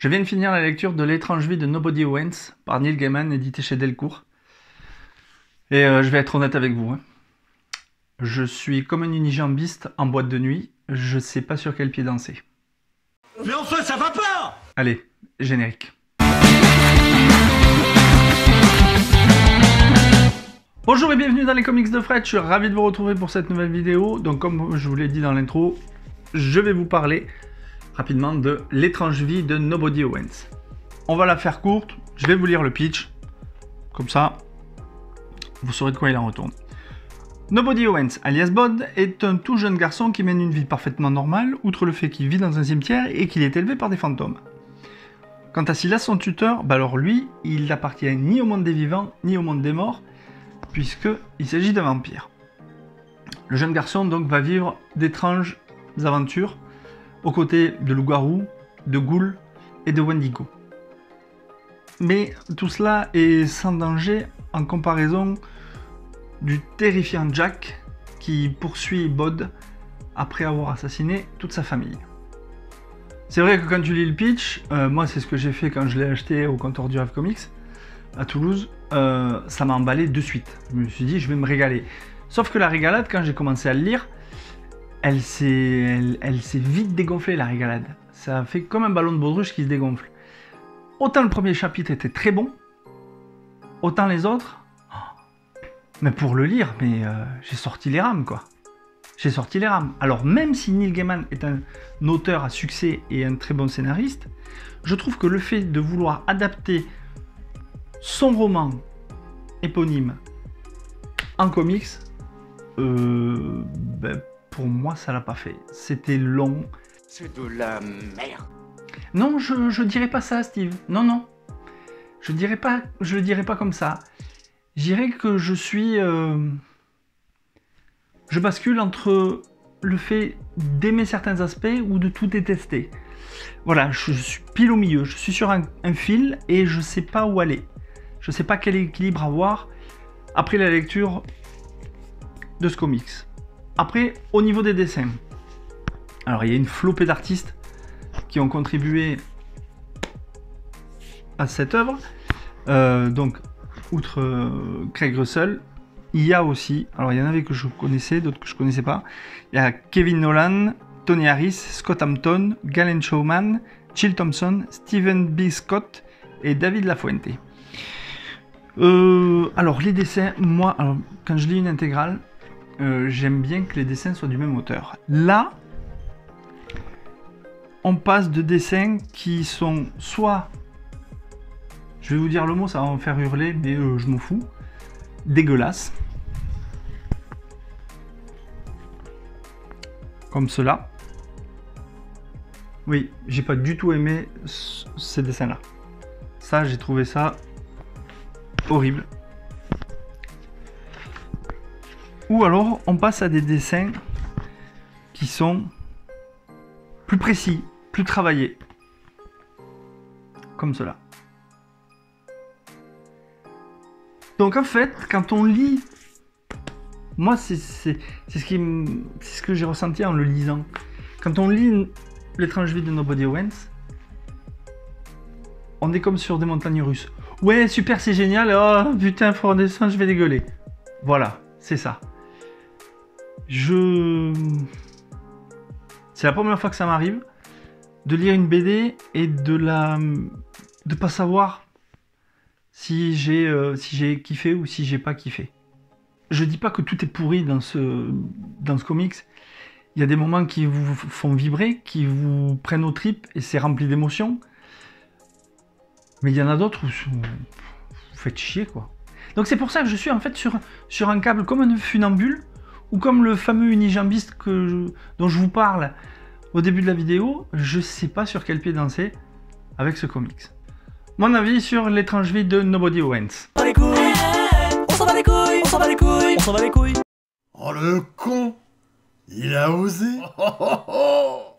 Je viens de finir la lecture de L'étrange vie de Nobody Owens par Neil Gaiman, édité chez Delcourt. Et je vais être honnête avec vous. Je suis comme un unijambiste en boîte de nuit, je sais pas sur quel pied danser. Mais enfin, ça va pas! Allez, générique. Bonjour et bienvenue dans les comics de Fred, je suis ravi de vous retrouver pour cette nouvelle vidéo. Donc comme je vous l'ai dit dans l'intro, je vais vous parler rapidement de L'étrange vie de Nobody Owens. On va la faire courte, je vais vous lire le pitch, comme ça vous saurez de quoi il en retourne. Nobody Owens, alias Bod, est un tout jeune garçon qui mène une vie parfaitement normale, outre le fait qu'il vit dans un cimetière et qu'il est élevé par des fantômes. Quant à Silas, son tuteur, alors lui, il n'appartient ni au monde des vivants, ni au monde des morts, puisqu'il s'agit d'un vampire. Le jeune garçon donc va vivre d'étranges aventures aux côtés de loups-garous, de ghouls et de wendigo. Mais tout cela est sans danger en comparaison du terrifiant Jack qui poursuit Bod après avoir assassiné toute sa famille. C'est vrai que quand tu lis le pitch, moi c'est ce que j'ai fait quand je l'ai acheté au comptoir du Rêve Comics à Toulouse, ça m'a emballé de suite. Je me suis dit je vais me régaler. Sauf que la régalade, quand j'ai commencé à le lire, elle s'est vite dégonflée, la régalade. Ça fait comme un ballon de baudruche qui se dégonfle. Autant le premier chapitre était très bon, autant les autres, mais pour le lire, j'ai sorti les rames, quoi. J'ai sorti les rames. Alors même si Neil Gaiman est un auteur à succès et un très bon scénariste, je trouve que le fait de vouloir adapter son roman éponyme en comics, pour moi ça l'a pas fait. C'était long. C'est de la merde. Non, je dirais pas ça, Steve. Non. Je le dirais pas comme ça. Je dirais que je suis... Je bascule entre le fait d'aimer certains aspects ou de tout détester. Voilà, je suis pile au milieu. Je suis sur un fil et je sais pas où aller. Je sais pas quel équilibre avoir après la lecture de ce comics. Après, au niveau des dessins. Alors, il y a une flopée d'artistes qui ont contribué à cette œuvre. Donc, outre Craig Russell, il y a aussi, alors il y en avait que je connaissais, d'autres que je connaissais pas. Il y a Kevin Nolan, Tony Harris, Scott Hampton, Galen Showman, Chill Thompson, Stephen B. Scott et David Lafuente. Alors les dessins, moi, quand je lis une intégrale, j'aime bien que les dessins soient du même auteur. Là, on passe de dessins qui sont soit, je vais vous dire le mot, ça va me faire hurler, mais je m'en fous, dégueulasse, comme cela. Oui, j'ai pas du tout aimé ces dessins-là. Ça, j'ai trouvé ça horrible. Ou alors, on passe à des dessins qui sont plus précis, plus travaillés, comme cela. Donc en fait, quand on lit, moi c'est ce que j'ai ressenti en le lisant. Quand on lit L'étrange vie de Nobody Owens, on est comme sur des montagnes russes. Ouais, super, c'est génial. Oh putain, faut redescendre, je vais dégueuler. Voilà, c'est ça. C'est la première fois que ça m'arrive de lire une BD et de pas savoir si j'ai kiffé ou si j'ai pas kiffé. Je dis pas que tout est pourri dans ce comics. Il y a des moments qui vous font vibrer, qui vous prennent aux tripes et c'est rempli d'émotions. Mais il y en a d'autres où vous faites chier, quoi. Donc c'est pour ça que je suis en fait sur un câble comme un funambule ou comme le fameux unijambiste dont je vous parle au début de la vidéo. Je sais pas sur quel pied danser avec ce comics. Mon avis sur L'étrange vie de Nobody Owens. On s'en bat les couilles, on s'en bat les couilles, on s'en bat les couilles. Oh le con! Il a osé! Oh, oh, oh.